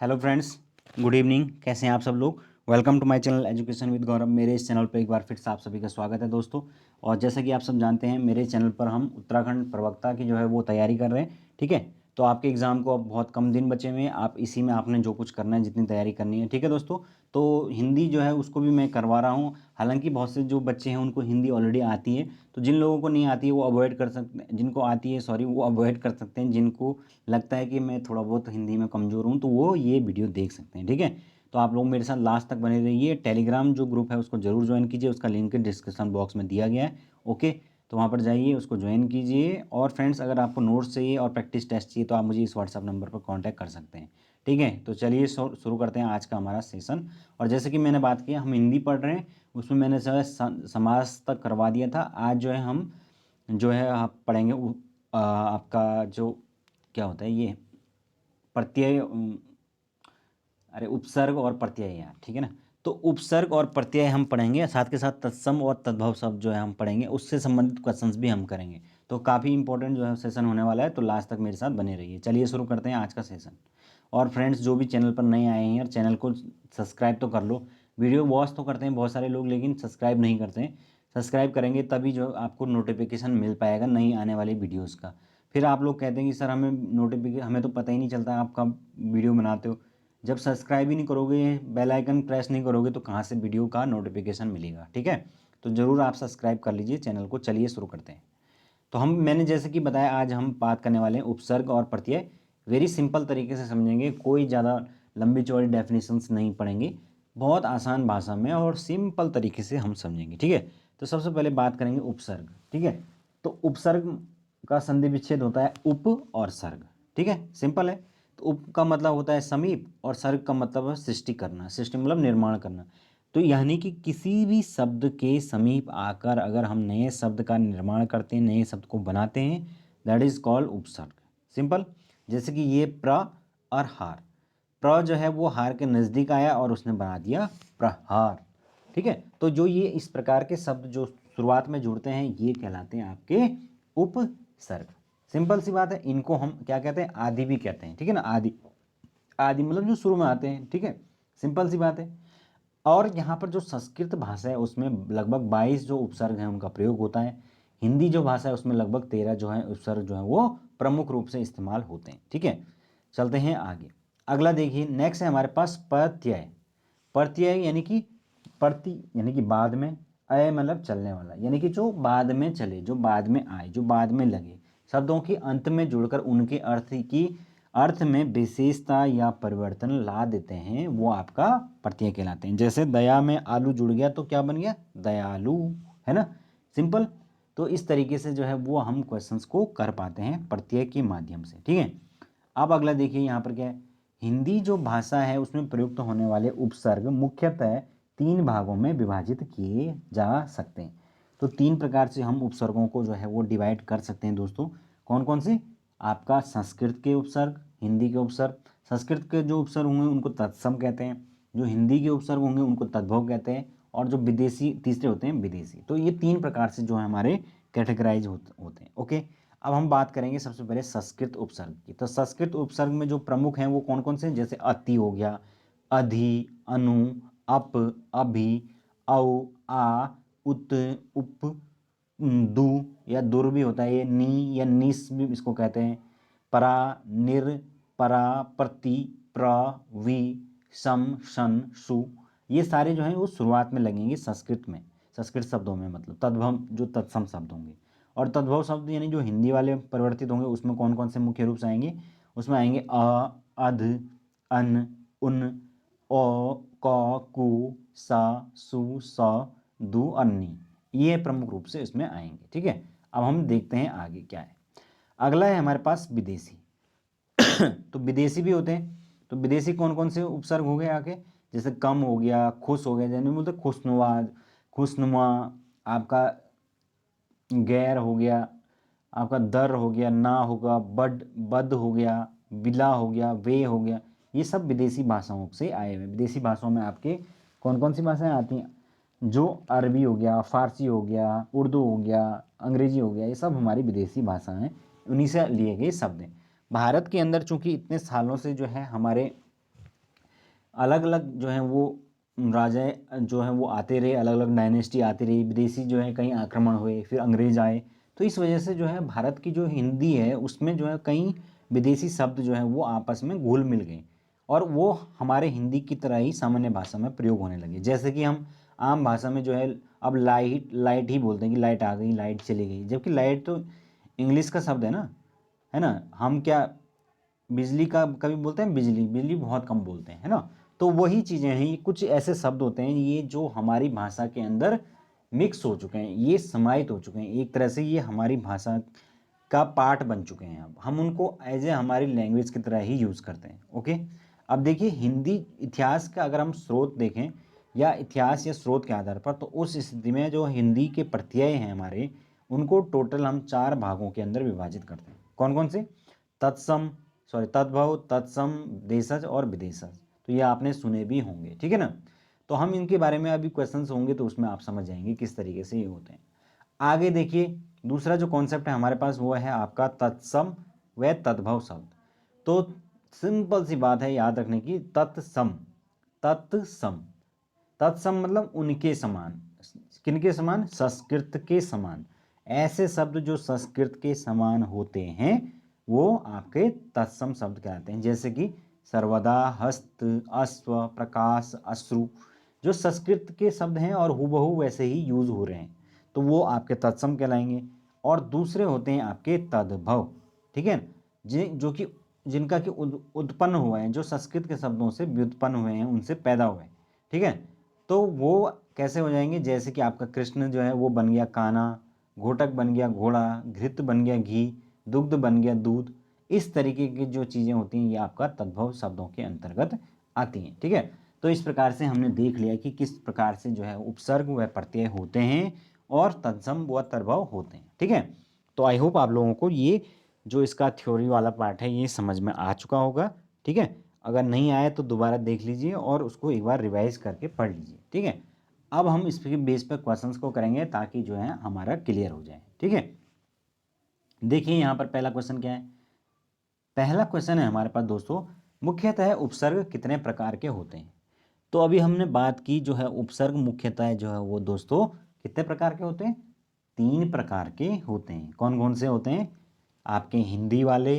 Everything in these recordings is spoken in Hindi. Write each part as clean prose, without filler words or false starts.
Hello friends, good evening. कैसे हैं आप सब लोग। Welcome to my channel education with Gaurav. मेरे इस चैनल पर एक बार फिर से आप सभी का स्वागत है दोस्तों। और जैसा कि आप सब जानते हैं, मेरे चैनल पर हम उत्तराखंड प्रवक्ता की जो है वो तैयारी कर रहे हैं। ठीक है, तो आपके एग्ज़ाम को अब बहुत कम दिन बचे हुए हैं। आप इसी में आपने जो कुछ करना है, जितनी तैयारी करनी है, ठीक है दोस्तों। तो हिंदी जो है उसको भी मैं करवा रहा हूँ। हालांकि बहुत से जो बच्चे हैं उनको हिंदी ऑलरेडी आती है, तो जिन लोगों को नहीं आती है वो अवॉइड कर सकते हैं, जिनको आती है सॉरी वो अवॉइड कर सकते हैं। जिनको लगता है कि मैं थोड़ा बहुत हिंदी में कमज़ोर हूँ तो वो ये वीडियो देख सकते हैं। ठीक है, तो आप लोग मेरे साथ लास्ट तक बने रहिए। टेलीग्राम जो ग्रुप है उसको जरूर ज्वाइन कीजिए, उसका लिंक डिस्क्रिप्शन बॉक्स में दिया गया है। ओके, तो वहाँ पर जाइए, उसको ज्वाइन कीजिए। और फ्रेंड्स, अगर आपको नोट्स चाहिए और प्रैक्टिस टेस्ट चाहिए तो आप मुझे इस व्हाट्सअप नंबर पर कॉन्टैक्ट कर सकते हैं। ठीक है, तो चलिए शुरू करते हैं आज का हमारा सेशन। और जैसे कि मैंने बात की, हम हिंदी पढ़ रहे हैं, उसमें मैंने जो है समास तक करवा दिया था। आज जो है हम जो है आप पढ़ेंगे आपका जो क्या होता है ये प्रत्यय, अरे उपसर्ग और प्रत्यय यार, ठीक है ना। तो उपसर्ग और प्रत्यय हम पढ़ेंगे, साथ के साथ तत्सम और तद्भव शब्द जो है हम पढ़ेंगे, उससे संबंधित क्वेश्चंस भी हम करेंगे। तो काफ़ी इंपॉर्टेंट जो है सेशन होने वाला है, तो लास्ट तक मेरे साथ बने रहिए। चलिए शुरू करते हैं आज का सेशन। और फ्रेंड्स, जो भी चैनल पर नए आए हैं यार, चैनल को सब्सक्राइब तो कर लो। वीडियो वॉच तो करते हैं बहुत सारे लोग, लेकिन सब्सक्राइब नहीं करते हैं। सब्सक्राइब करेंगे तभी जो आपको नोटिफिकेशन मिल पाएगा नई आने वाली वीडियोज़ का। फिर आप लोग कहते हैं कि सर हमें नोटिफिकेशन, हमें तो पता ही नहीं चलता आप कब वीडियो बनाते हो। जब सब्सक्राइब ही नहीं करोगे, बेल आइकन प्रेस नहीं करोगे, तो कहाँ से वीडियो का नोटिफिकेशन मिलेगा। ठीक है, तो ज़रूर आप सब्सक्राइब कर लीजिए चैनल को। चलिए शुरू करते हैं। तो मैंने जैसे कि बताया, आज हम बात करने वाले हैं उपसर्ग और प्रत्यय। वेरी सिंपल तरीके से समझेंगे, कोई ज़्यादा लंबी चौड़ी डेफिनेशंस नहीं पढ़ेंगे, बहुत आसान भाषा में और सिंपल तरीके से हम समझेंगे। ठीक है, तो सबसे पहले बात करेंगे उपसर्ग। ठीक है, तो उपसर्ग का संधि विच्छेद होता है उप और सर्ग। ठीक है, सिंपल है। तो उप का मतलब होता है समीप, और सर्ग का मतलब है सृष्टि करना। सृष्टि मतलब निर्माण करना। तो यानी कि किसी भी शब्द के समीप आकर अगर हम नए शब्द का निर्माण करते हैं, नए शब्द को बनाते हैं, दैट इज कॉल्ड उपसर्ग। सिंपल। जैसे कि ये प्र और हार। प्र जो है वो हार के नज़दीक आया और उसने बना दिया प्रहार। ठीक है, तो जो ये इस प्रकार के शब्द जो शुरुआत में जुड़ते हैं ये कहलाते हैं आपके उपसर्ग। सिंपल सी बात है। इनको हम क्या कहते हैं, आदि भी कहते हैं। ठीक है ना, आदि। आदि मतलब जो शुरू में आते हैं। ठीक है, सिंपल सी बात है। और यहाँ पर जो संस्कृत भाषा है उसमें लगभग 22 जो उपसर्ग हैं उनका प्रयोग होता है। हिंदी जो भाषा है उसमें लगभग 13 जो है उपसर्ग जो है वो प्रमुख रूप से इस्तेमाल होते हैं। ठीक है, चलते हैं आगे। अगला देखिए, नेक्स्ट है हमारे पास प्रत्यय। प्रत्यय यानी कि प्रति यानी कि बाद में, अय मतलब चलने वाला, यानी कि जो बाद में चले, जो बाद में आए, जो बाद में लगे। शब्दों के अंत में जुड़कर उनके अर्थ में विशेषता या परिवर्तन ला देते हैं, वो आपका प्रत्यय कहलाते हैं। जैसे दया में आलू जुड़ गया तो क्या बन गया, दयालु, है ना। सिंपल। तो इस तरीके से जो है वो हम क्वेश्चंस को कर पाते हैं प्रत्यय के माध्यम से। ठीक है, अब अगला देखिए यहाँ पर क्या है। हिंदी जो भाषा है उसमें प्रयुक्त होने वाले उपसर्ग मुख्यतः 3 भागों में विभाजित किए जा सकते हैं। तो 3 प्रकार से हम उपसर्गों को जो है वो डिवाइड कर सकते हैं दोस्तों। कौन कौन से, आपका संस्कृत के उपसर्ग, हिंदी के उपसर्ग। संस्कृत के जो उपसर्ग होंगे उनको तत्सम कहते हैं, जो हिंदी के उपसर्ग होंगे उनको तद्भव कहते हैं, और जो विदेशी तीसरे होते हैं विदेशी। तो ये 3 प्रकार से जो है हमारे कैटेगराइज होते हैं। ओके, अब हम बात करेंगे सबसे पहले संस्कृत उपसर्ग की। तो संस्कृत उपसर्ग में जो प्रमुख हैं वो कौन कौन से हैं, जैसे अति हो गया, अधि, अनु, अप, अभि, औ, आ, उत, उप, दु या दुर भी होता है, ये नी या निस भी इसको कहते हैं। परा, निर, परा, प्रति, प्र, वि, सम, शन, सु, ये सारे जो हैं वो शुरुआत में लगेंगे संस्कृत में, संस्कृत शब्दों में, मतलब तद्भव जो तत्सम शब्द होंगे। और तद्भव शब्द यानी जो हिंदी वाले परिवर्तित होंगे उसमें कौन कौन से मुख्य रूप से आएंगे, उसमें आएंगे अ, अध, अन, उन, ओ, क, कु, सा, सु, स, दु, अन्नी, ये प्रमुख रूप से इसमें आएंगे। ठीक है, अब हम देखते हैं आगे क्या है। अगला है हमारे पास विदेशी। तो विदेशी भी होते हैं। तो विदेशी कौन कौन से उपसर्ग हो गए आगे, जैसे कम हो गया, खुश हो गया, जैसे बोलते खुशनुमा, खुशनुमा, आपका गैर हो गया, आपका दर हो गया, ना होगा, बड, बद हो गया, बिला हो गया, वे हो गया। ये सब विदेशी भाषाओं से आए हुए। विदेशी भाषाओं में आपके कौन कौन सी भाषाएं आती हैं, जो अरबी हो गया, फारसी हो गया, उर्दू हो गया, अंग्रेजी हो गया, ये सब हमारी विदेशी भाषाएं उन्हीं से लिए गए शब्द हैं। भारत के अंदर चूंकि इतने सालों से जो है हमारे अलग अलग जो है वो राजा जो है वो आते रहे, अलग अलग डायनेस्टी आती रही, विदेशी जो है कई आक्रमण हुए, फिर अंग्रेज आए। तो इस वजह से जो है भारत की जो हिंदी है उसमें जो है कई विदेशी शब्द जो है वो आपस में घुल मिल गए और वो हमारे हिंदी की तरह ही सामान्य भाषा में प्रयोग होने लगे। जैसे कि हम आम भाषा में जो है अब लाइट लाइट ही बोलते हैं कि लाइट आ गई, लाइट चली गई, जबकि लाइट तो इंग्लिश का शब्द है ना। हम क्या बिजली का कभी बोलते हैं? बिजली बिजली बहुत कम बोलते हैं, है ना। तो वही चीज़ें हैं, ये कुछ ऐसे शब्द होते हैं ये जो हमारी भाषा के अंदर मिक्स हो चुके हैं, ये समाहित हो चुके हैं, एक तरह से ये हमारी भाषा का पार्ट बन चुके हैं। अब हम उनको एज ए हमारी लैंग्वेज की तरह ही यूज़ करते हैं। ओके, अब देखिए हिंदी इतिहास का अगर हम स्रोत देखें या इतिहास या स्रोत के आधार पर, तो उस स्थिति में जो हिंदी के प्रत्यय हैं हमारे, उनको टोटल हम 4 भागों के अंदर विभाजित करते हैं। कौन कौन से? तत्सम, सॉरी तद्भव, तत्सम, देशज और विदेशज। तो ये आपने सुने भी होंगे, ठीक है ना। तो हम इनके बारे में अभी क्वेश्चंस होंगे तो उसमें आप समझ जाएंगे किस तरीके से ये होते हैं। आगे देखिए दूसरा जो कॉन्सेप्ट है हमारे पास वो है आपका तत्सम व तद्भव शब्द। तो सिंपल सी बात है याद रखने की, तत्सम, तत्सम, तत्सम मतलब उनके समान। किनके समान? संस्कृत के समान। ऐसे शब्द जो संस्कृत के समान होते हैं वो आपके तत्सम शब्द कहलाते हैं। जैसे कि सर्वदा, हस्त, अश्व, प्रकाश, अश्रु, जो संस्कृत के शब्द हैं और हूबहू वैसे ही यूज हो रहे हैं, तो वो आपके तत्सम कहलाएंगे। और दूसरे होते हैं आपके तद्भव, ठीक है, जो कि जिनका कि उत्पन्न हुए हैं, जो संस्कृत के शब्दों से व्युत्पन्न हुए हैं, उनसे पैदा हुए हैं, ठीक है। तो वो कैसे हो जाएंगे? जैसे कि आपका कृष्ण जो है वो बन गया कान्हा, घोटक बन गया घोड़ा, घृत बन गया घी, दुग्ध बन गया दूध। इस तरीके की जो चीज़ें होती हैं ये आपका तद्भव शब्दों के अंतर्गत आती हैं, ठीक है। तो इस प्रकार से हमने देख लिया कि किस प्रकार से जो है उपसर्ग व प्रत्यय होते हैं और तत्सम व तद्भव होते हैं, ठीक है। तो आई होप आप लोगों को ये जो इसका थ्योरी वाला पार्ट है ये समझ में आ चुका होगा, ठीक है। अगर नहीं आया तो दोबारा देख लीजिए और उसको एक बार रिवाइज करके पढ़ लीजिए, ठीक है। अब हम इस बेस पर क्वेश्चंस को करेंगे ताकि जो है हमारा क्लियर हो जाए, ठीक है। देखिए यहाँ पर पहला क्वेश्चन क्या है? पहला क्वेश्चन है हमारे पास दोस्तों, मुख्यतः उपसर्ग कितने प्रकार के होते हैं? तो अभी हमने बात की जो है उपसर्ग मुख्यतः जो है वो दोस्तों कितने प्रकार के होते हैं? 3 प्रकार के होते हैं। कौन कौन से होते हैं? आपके हिंदी वाले,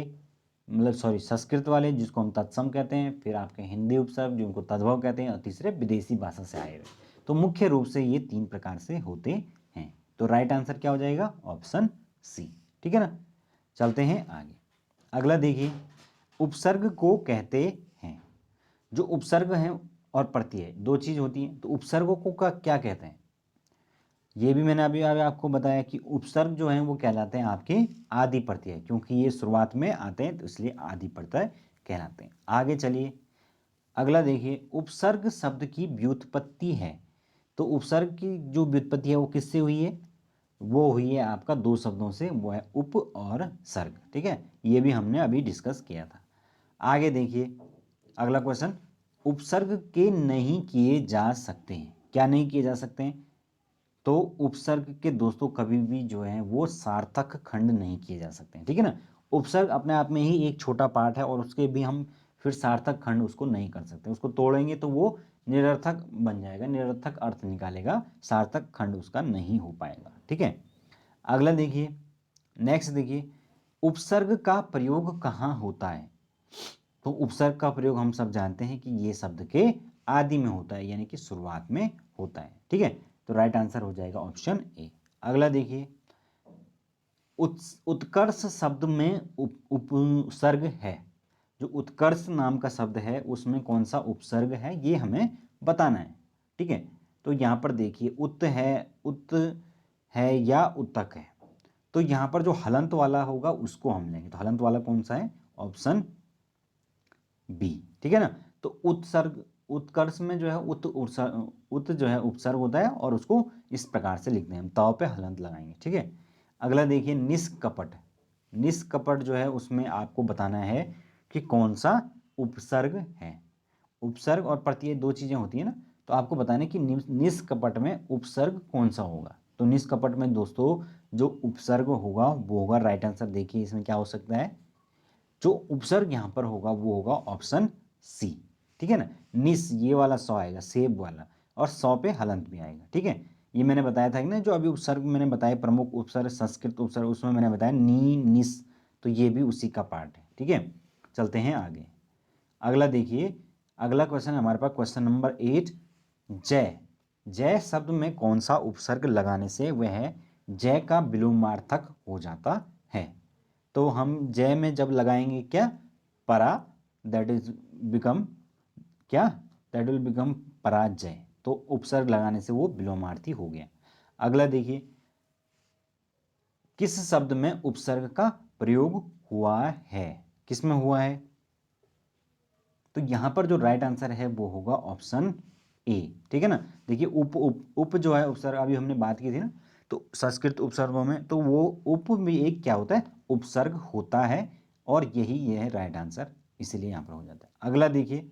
मतलब सॉरी संस्कृत वाले जिसको हम तत्सम कहते हैं, फिर आपके हिंदी उपसर्ग जिनको तद्भव कहते हैं, और तीसरे विदेशी भाषा से आए हुए। तो मुख्य रूप से ये 3 प्रकार से होते हैं। तो राइट आंसर क्या हो जाएगा? ऑप्शन सी, ठीक है ना। चलते हैं आगे। अगला देखिए, उपसर्ग को कहते हैं, जो उपसर्ग हैं और प्रत्यय दो चीज होती है, तो उपसर्गों को क्या कहते हैं? ये भी मैंने अभी आपको बताया कि उपसर्ग जो हैं वो कहलाते हैं आपके आदि प्रत्यय, क्योंकि ये शुरुआत में आते हैं तो इसलिए आदि प्रत्यय कहलाते हैं। आगे चलिए, अगला देखिए, उपसर्ग शब्द की व्युत्पत्ति है। तो उपसर्ग की जो व्युत्पत्ति है वो किससे हुई है? वो हुई है आपका 2 शब्दों से, वो है उप और सर्ग, ठीक है। ये भी हमने अभी डिस्कस किया था। आगे देखिए अगला क्वेश्चन, उपसर्ग के नहीं किए जा सकते हैं। क्या नहीं किए जा सकते हैं? तो उपसर्ग के दोस्तों कभी भी जो है वो सार्थक खंड नहीं किए जा सकते हैं, ठीक है ना। उपसर्ग अपने आप में ही एक छोटा पार्ट है और उसके भी हम फिर सार्थक खंड उसको नहीं कर सकते, उसको तोड़ेंगे तो वो निरर्थक बन जाएगा, निरर्थक अर्थ निकालेगा, सार्थक खंड उसका नहीं हो पाएगा, ठीक है। अगला देखिए, नेक्स्ट देखिए, उपसर्ग का प्रयोग कहाँ होता है? तो उपसर्ग का प्रयोग हम सब जानते हैं कि ये शब्द के आदि में होता है, यानी कि शुरुआत में होता है, ठीक है। तो राइट आंसर हो जाएगा ऑप्शन ए। अगला देखिए, उत्कर्ष शब्द में उपसर्ग है। जो उत्कर्ष नाम का शब्द है उसमें कौन सा उपसर्ग है ये हमें बताना है, ठीक है। तो यहाँ पर देखिए उत है या उत्तक है। तो यहाँ पर जो हलंत वाला होगा उसको हम लेंगे। तो हलंत वाला कौन सा है? ऑप्शन बी, ठीक है ना। तो उत्सर्ग उत्कर्ष में जो है उत जो है उपसर्ग होता है और उसको इस प्रकार से लिखते हैं, हम ताव पे हलंत लगाएंगे, ठीक है। अगला देखिए, निष्कपट। निष्कपट जो है उसमें आपको बताना है कि कौन सा उपसर्ग है। उपसर्ग और प्रत्यय दो चीजें होती है ना, तो आपको बताना है कि निष्कपट में उपसर्ग कौन सा होगा। तो निष्कपट में दोस्तों जो उपसर्ग होगा वो होगा, राइट आंसर देखिए इसमें क्या हो सकता है, जो उपसर्ग यहां पर होगा वो होगा ऑप्शन सी, ठीक है ना। निस ये वाला सौ आएगा, सेब वाला, और सौ पे हलंत भी आएगा, ठीक है। ये मैंने बताया था कि ना, जो अभी उपसर्ग मैंने बताया प्रमुख उपसर्ग संस्कृत उपसर्ग, उसमें मैंने बताया नी निस, तो ये भी उसी का पार्ट है, ठीक है। चलते हैं आगे। अगला देखिए, अगला क्वेश्चन हमारे पास क्वेश्चन नंबर 8। जय, जय शब्द में कौन सा उपसर्ग लगाने से वह जय का विलोमार्थक हो जाता है। तो हम जय में जब लगाएंगे क्या, परा, दैट इज बिकम क्या, दैट विल बिकम पराजय, तो उपसर्ग लगाने से वो विलोमार्थी हो गया। अगला देखिए, किस शब्द में उपसर्ग का प्रयोग हुआ है, किस में हुआ है, तो यहां पर जो राइट आंसर है वो होगा ऑप्शन ए, ठीक है ना। देखिए उप उप उप जो है उपसर्ग, अभी हमने बात की थी ना, तो संस्कृत उपसर्गों में तो वो उप भी एक क्या होता है, उपसर्ग होता है, और यही ये है राइट आंसर, इसीलिए यहां पर हो जाता है। अगला देखिए,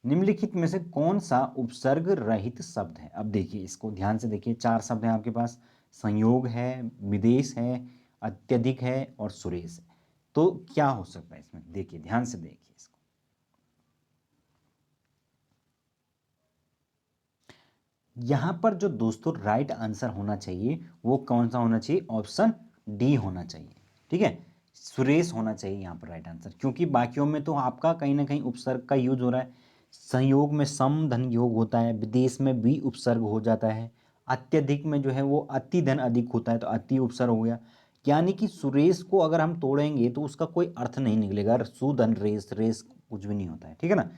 निम्नलिखित में से कौन सा उपसर्ग रहित शब्द है। अब देखिए इसको ध्यान से देखिए, चार शब्द हैं आपके पास, संयोग है, विदेश है, अत्यधिक है, और सुरेश है। तो क्या हो सकता है इसमें, देखिए ध्यान से देखिए इसको। यहां पर जो दोस्तों राइट आंसर होना चाहिए वो कौन सा होना चाहिए, ऑप्शन डी होना चाहिए, ठीक है। सुरेश होना चाहिए यहां पर राइट आंसर, क्योंकि बाकियों में तो आपका कहीं ना कहीं उपसर्ग का यूज हो रहा है। संयोग में सम धन योग होता है, विदेश में भी उपसर्ग हो जाता है, अत्यधिक में जो है वो अति धन अधिक होता है, तो अति उपसर्ग हो गया। यानी कि सुरेश को अगर हम तोड़ेंगे तो उसका कोई अर्थ नहीं निकलेगा, सुधन रेस, रेस कुछ भी नहीं होता है, ठीक है ना।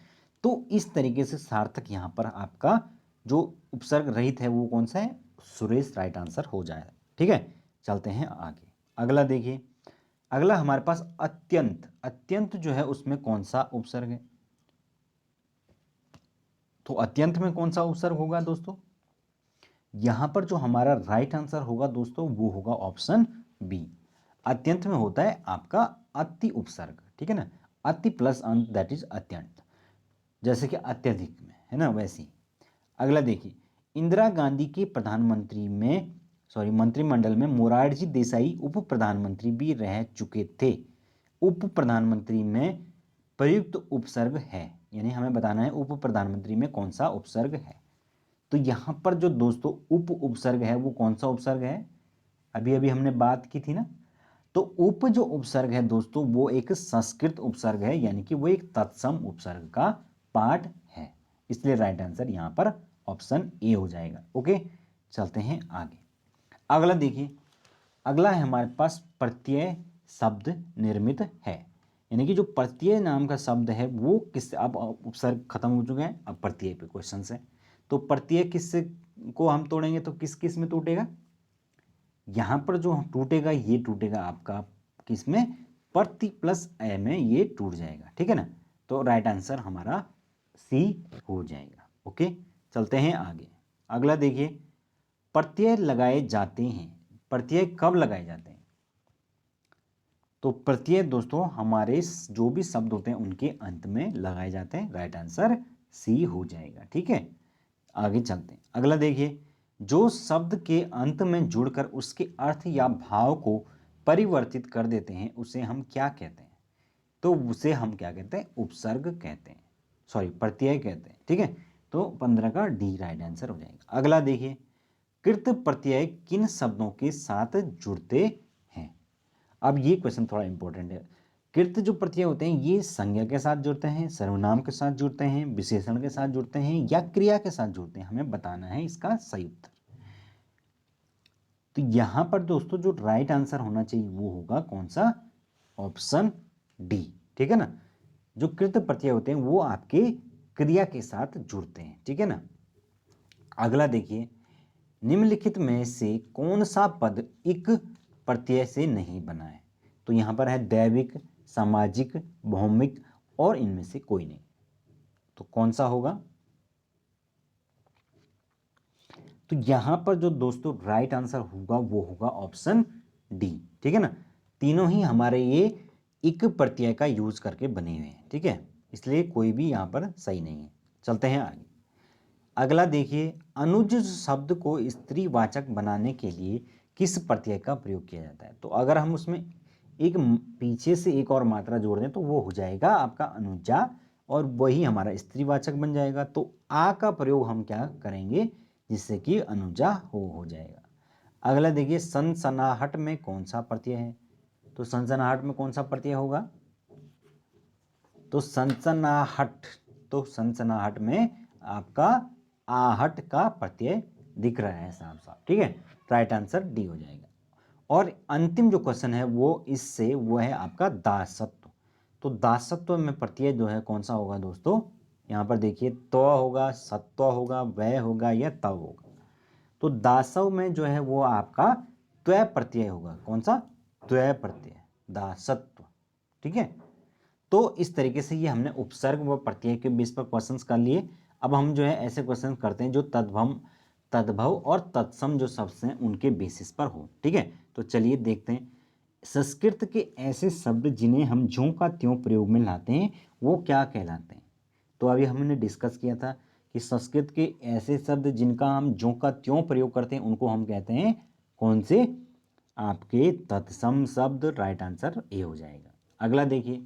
तो इस तरीके से सार्थक यहाँ पर आपका जो उपसर्ग रहित है वो कौन सा है, सुरेश राइट आंसर हो जाए, ठीक है। चलते हैं आगे। अगला देखिए, अगला हमारे पास अत्यंत, अत्यंत जो है उसमें कौन सा उपसर्ग है, तो अत्यंत में कौन सा उपसर्ग होगा दोस्तों, यहां पर जो हमारा राइट आंसर होगा दोस्तों वो होगा ऑप्शन बी। अत्यंत में होता है आपका अति उपसर्ग, ठीक है ना, अति प्लस अंत दैट इज अत्यंत, जैसे कि अत्यधिक में है ना, वैसे ही। अगला देखिए, इंदिरा गांधी के प्रधानमंत्री में मंत्रिमंडल में मोरारजी देसाई उप प्रधानमंत्री भी रह चुके थे। उप प्रधानमंत्री में प्रयुक्त उपसर्ग है, यानी हमें बताना है उप प्रधानमंत्री में कौन सा उपसर्ग है। तो यहां पर जो दोस्तों उप उपसर्ग है वो कौन सा उपसर्ग है, अभी अभी हमने बात की थी ना। तो उप जो उपसर्ग है दोस्तों वो एक संस्कृत उपसर्ग है, यानी कि वो एक तत्सम उपसर्ग का पार्ट है, इसलिए राइट आंसर यहां पर ऑप्शन ए हो जाएगा। ओके, चलते हैं आगे। अगला देखिए, अगला है हमारे पास प्रत्यय शब्द निर्मित है, यानी कि जो प्रत्यय नाम का शब्द है वो किस, अब उपसर्ग खत्म हो चुके हैं, अब प्रत्यय पे क्वेश्चन है। तो प्रत्यय किस को हम तोड़ेंगे तो किस किस में टूटेगा, यहां पर जो टूटेगा ये टूटेगा आपका किस में, प्रति प्लस ए में ये टूट जाएगा, ठीक है ना। तो राइट आंसर हमारा सी हो जाएगा। ओके, चलते हैं आगे। अगला देखिए, प्रत्यय लगाए जाते हैं, प्रत्यय कब लगाए जाते हैं, तो प्रत्यय दोस्तों हमारे जो भी शब्द होते हैं उनके अंत में लगाए जाते हैं, राइट आंसर सी हो जाएगा, ठीक है। आगे चलते हैं। अगला देखिए, जो शब्द के अंत में जुड़कर उसके अर्थ या भाव को परिवर्तित कर देते हैं उसे हम क्या कहते हैं, तो उसे हम क्या कहते हैं, उपसर्ग कहते हैं, प्रत्यय कहते हैं, ठीक है। तो 15 का डी राइट आंसर हो जाएगा। अगला देखिए, कृत प्रत्यय किन शब्दों के साथ जुड़ते हैं। अब ये क्वेश्चन थोड़ा इंपॉर्टेंट है। कृत जो प्रत्यय होते हैं ये संज्ञा के साथ जुड़ते हैं, सर्वनाम के साथ जुड़ते हैं, विशेषण के साथ जुड़ते हैं, या क्रिया के साथ जुड़ते हैं, हमें बताना है इसका सही उत्तर। तो यहां पर दोस्तों जो राइट आंसर होना चाहिए वो होगा कौन सा, ऑप्शन डी, ठीक है ना। जो कृत प्रत्यय होते हैं वो आपके क्रिया के साथ जुड़ते हैं, ठीक है ना। अगला देखिए, निम्नलिखित में से कौन सा पद इक प्रत्यय से नहीं बना है, तो यहां पर है दैविक, सामाजिक, भौमिक, और इनमें से कोई नहीं, तो कौन सा होगा। तो यहां पर जो दोस्तों राइट आंसर होगा वो होगा ऑप्शन डी, ठीक है ना। तीनों ही हमारे ये इक प्रत्यय का यूज करके बने हुए हैं, ठीक है, इसलिए कोई भी यहां पर सही नहीं है। चलते हैं आगे। अगला देखिए, अनुज शब्द को स्त्रीवाचक बनाने के लिए किस प्रत्यय का प्रयोग किया जाता है, तो अगर हम उसमें एक पीछे से एक और मात्रा जोड़ दें तो वो हो जाएगा आपका अनुजा, और वही हमारा स्त्रीवाचक बन जाएगा। तो आ का प्रयोग हम क्या करेंगे, जिससे कि अनुजा हो जाएगा। अगला देखिए, सनसनाहट में कौन सा प्रत्यय है? तो सनसनाहट में कौन सा प्रत्यय होगा? तो सनसनाहट, तो सनसनाहट में आपका आहट का प्रत्यय दिख रहा है साफ साफ, ठीक है। राइट आंसर डी हो जाएगा। और अंतिम जो क्वेश्चन है वो इससे, वो है आपका दासत्व। तो दासत्व में प्रत्यय जो है कौन सा होगा दोस्तों? यहाँ पर देखिए, तो होगा, सत्व होगा, वह होगा या तव होगा। तो दासव में जो है वो आपका त्वय प्रत्यय होगा। कौन सा? त्वय प्रत्यय, दासत्व, ठीक है। तो इस तरीके से ये हमने उपसर्ग व प्रत्यय के बेस पर क्वेश्चंस कर लिए। अब हम जो है ऐसे क्वेश्चन करते हैं जो तद्भव और तत्सम जो शब्द हैं उनके बेसिस पर हो, ठीक है। तो चलिए देखते हैं, संस्कृत के ऐसे शब्द जिन्हें हम ज्यों का त्यों प्रयोग में लाते हैं वो क्या कहलाते हैं? तो अभी हमने डिस्कस किया था कि संस्कृत के ऐसे शब्द जिनका हम ज्यों का त्यों प्रयोग करते हैं उनको हम कहते हैं कौन से? आपके तत्सम शब्द। राइट आंसर ए हो जाएगा। अगला देखिए,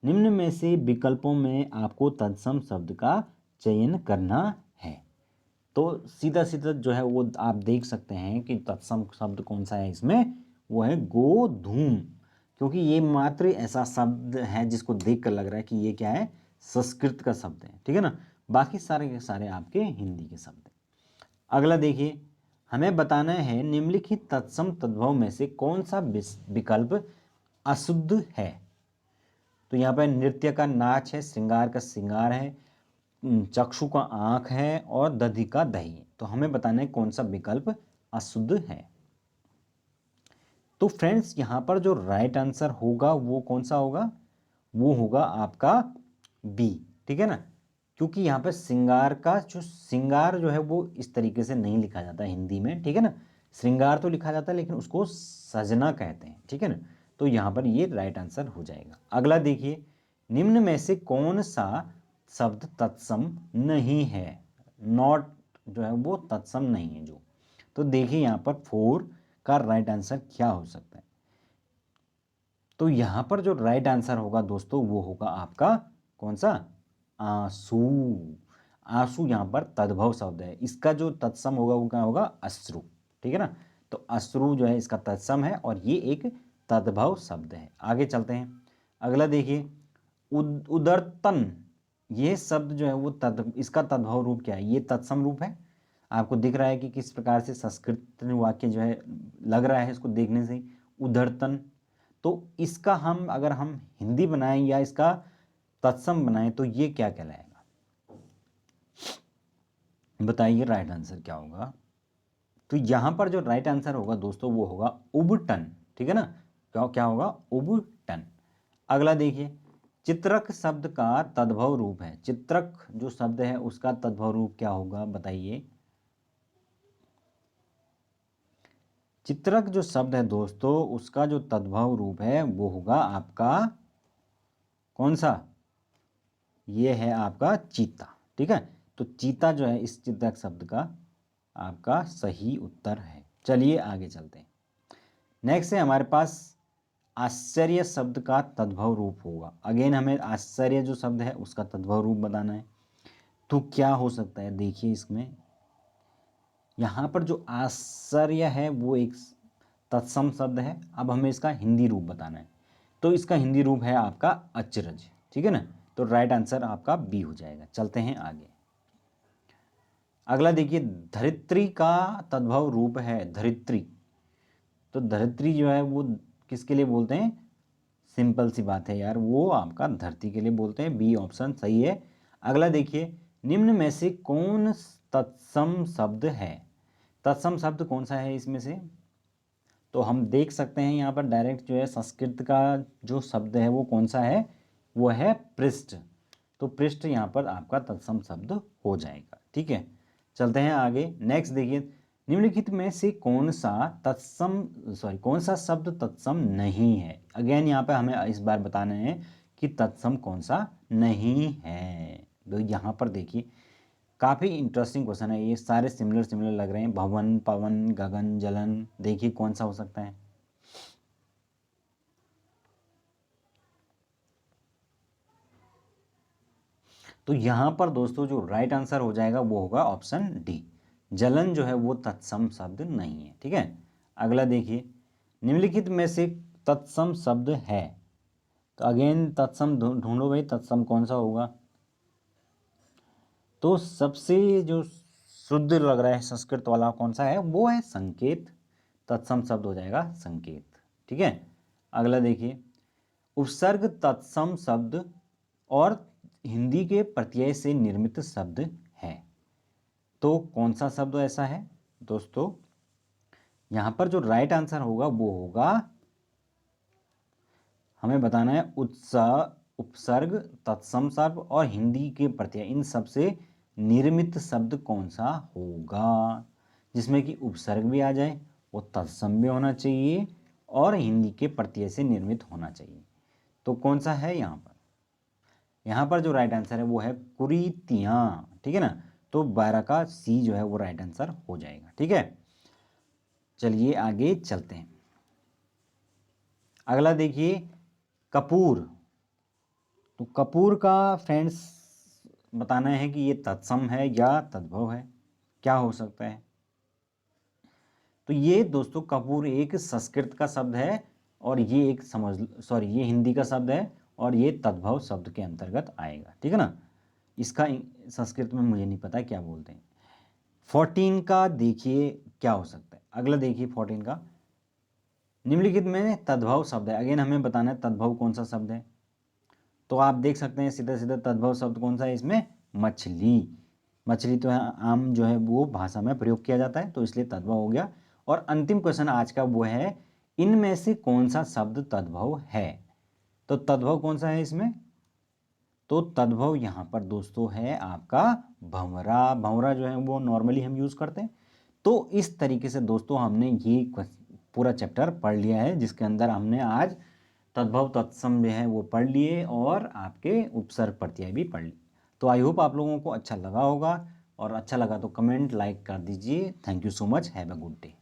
निम्न में से विकल्पों में आपको तत्सम शब्द का चयन करना है। तो सीधा सीधा जो है वो आप देख सकते हैं कि तत्सम शब्द कौन सा है इसमें, वो है गोधूम। क्योंकि ये मात्र ऐसा शब्द है जिसको देख कर लग रहा है कि ये क्या है, संस्कृत का शब्द है, ठीक है ना। बाकी सारे के सारे आपके हिंदी के शब्द हैं। अगला देखिए, हमें बताना है निम्नलिखित तत्सम तद्भव में से कौन सा विकल्प अशुद्ध है। तो यहाँ पर नृत्य का नाच है, श्रृंगार का श्रृंगार है, चक्षु का आँख है और दधि का दही है। तो हमें बताना है कौन सा विकल्प अशुद्ध है। तो फ्रेंड्स यहाँ पर जो राइट आंसर होगा वो कौन सा होगा? वो होगा आपका बी, ठीक है ना। क्योंकि यहाँ पर श्रृंगार का जो श्रृंगार जो है वो इस तरीके से नहीं लिखा जाता हिंदी में, ठीक है ना। श्रृंगार तो लिखा जाता है लेकिन उसको सजना कहते हैं, ठीक है ना। तो यहाँ पर ये राइट आंसर हो जाएगा। अगला देखिए, निम्न में से कौन सा शब्द तत्सम नहीं है? नॉट जो है वो तत्सम नहीं है जो। तो देखिए यहाँ पर 4 का राइट आंसर क्या हो सकता है? तो यहाँ पर जो राइट आंसर होगा दोस्तों वो होगा आपका कौन सा? आंसू। आंसू यहाँ पर तद्भव शब्द है, इसका जो तत्सम होगा वो क्या होगा? अश्रु, ठीक है ना। तो अश्रु जो है इसका तत्सम है और ये एक तद्भव शब्द है। आगे चलते हैं। अगला देखिए, उदरतन, ये शब्द जो है वो इसका तद्भव रूप क्या है? ये तत्सम रूप है। आपको दिख रहा है कि किस प्रकार से संस्कृत वाक्य जो है लग रहा है इसको देखने से, उदरतन। तो इसका हम अगर हम हिंदी बनाएं या इसका तत्सम बनाएं तो ये क्या कहलाएगा? बताइए राइट आंसर क्या होगा? तो यहाँ पर जो राइट आंसर होगा दोस्तों वो होगा उबटन, ठीक है ना। क्या क्या होगा? उबटन। अगला देखिए, चित्रक शब्द का तद्भव रूप है। चित्रक जो शब्द है उसका तद्भव रूप क्या होगा बताइए? चित्रक जो शब्द है दोस्तों उसका जो तद्भव रूप है वो होगा आपका कौन सा? ये है आपका चीता, ठीक है। तो चीता जो है इस चित्रक शब्द का आपका सही उत्तर है। चलिए आगे चलते हैं। नेक्स्ट है हमारे पास आश्चर्य शब्द का तद्भव रूप होगा। अगेन हमें आश्चर्य जो शब्द है उसका तद्भव रूप बताना है। तो क्या हो सकता है देखिए, इसमें यहाँ पर जो आश्चर्य है वो एक तत्सम शब्द है। अब हमें इसका हिंदी रूप बताना है। तो इसका हिंदी रूप है आपका अचरज, ठीक है ना। तो राइट आंसर आपका बी हो जाएगा। चलते हैं आगे। अगला देखिए, धरित्री का तद्भव रूप है धरित्री। तो धरित्री जो है वो किसके लिए बोलते हैं? सिंपल सी बात है यार, वो आपका धरती के लिए बोलते हैं। बी ऑप्शन सही है। अगला देखिए, निम्न में से कौन तत्सम शब्द है? तत्सम शब्द कौन सा है इसमें से? तो हम देख सकते हैं यहाँ पर डायरेक्ट जो है संस्कृत का जो शब्द है वो कौन सा है? वो है पृष्ठ। तो पृष्ठ यहाँ पर आपका तत्सम शब्द हो जाएगा, ठीक है। चलते हैं आगे। नेक्स्ट देखिए, निम्नलिखित में से कौन सा कौन सा शब्द तत्सम नहीं है? अगेन यहाँ पे हमें इस बार बताना है कि तत्सम कौन सा नहीं है। तो यहाँ पर देखिए, काफ़ी इंटरेस्टिंग क्वेश्चन है ये, सारे सिमिलर सिमिलर लग रहे हैं। भवन, पवन, गगन, जलन, देखिए कौन सा हो सकता है? तो यहाँ पर दोस्तों जो राइट आंसर हो जाएगा वो होगा ऑप्शन डी, जलन जो है वो तत्सम शब्द नहीं है। ठीक है, अगला देखिए, निम्नलिखित में से तत्सम शब्द है, तो अगेन तत्सम ढूंढो भाई, तत्सम कौन सा होगा। तो सबसे जो शुद्ध लग रहा है संस्कृत वाला कौन सा है, वो है संकेत, तत्सम शब्द हो जाएगा संकेत। ठीक है, अगला देखिए, उपसर्ग तत्सम शब्द और हिंदी के प्रत्यय से निर्मित शब्द है, तो कौन सा शब्द ऐसा है दोस्तों। यहां पर जो राइट आंसर होगा वो होगा, हमें बताना है उपसर्ग तत्सम शब्द और हिंदी के प्रत्यय, इन सब से निर्मित शब्द कौन सा होगा, जिसमें कि उपसर्ग भी आ जाए, वो तत्सम भी होना चाहिए और हिंदी के प्रत्यय से निर्मित होना चाहिए। तो कौन सा है यहाँ पर, यहाँ पर जो राइट आंसर है वो है कुरीतियाँ। ठीक है ना, तो 12 का सी जो है वो राइट आंसर हो जाएगा। ठीक है, चलिए आगे चलते हैं। अगला देखिए, कपूर। तो कपूर का फ्रेंड्स बताना है कि ये तत्सम है या तद्भव है, क्या हो सकता है। तो ये दोस्तों कपूर एक संस्कृत का शब्द है और ये एक ये हिंदी का शब्द है और ये तद्भव शब्द के अंतर्गत आएगा। ठीक है ना, इसका संस्कृत में मुझे नहीं पता क्या बोलते हैं। 14 का देखिए क्या हो सकता है, अगला देखिए 14 का, निम्नलिखित में तद्भव शब्द है, अगेन हमें बताना है तद्भव कौन सा शब्द है। तो आप देख सकते हैं सीधा सीधा तद्भव शब्द कौन सा है इसमें, मछली। मछली तो आम जो है वो भाषा में प्रयोग किया जाता है, तो इसलिए तद्भव हो गया। और अंतिम क्वेश्चन आज का वो है, इनमें से कौन सा शब्द तद्भव है, तो तद्भव कौन सा है इसमें, तो तद्भव यहाँ पर दोस्तों है आपका भंवरा। भंवरा जो है वो नॉर्मली हम यूज़ करते हैं। तो इस तरीके से दोस्तों हमने ये पूरा चैप्टर पढ़ लिया है, जिसके अंदर हमने आज तद्भव तत्सम जो है वो पढ़ लिए और आपके उपसर्ग प्रत्यय भी पढ़ लिए। तो आई होप आप लोगों को अच्छा लगा होगा, और अच्छा लगा तो कमेंट लाइक कर दीजिए। Thank you so much, have a good day.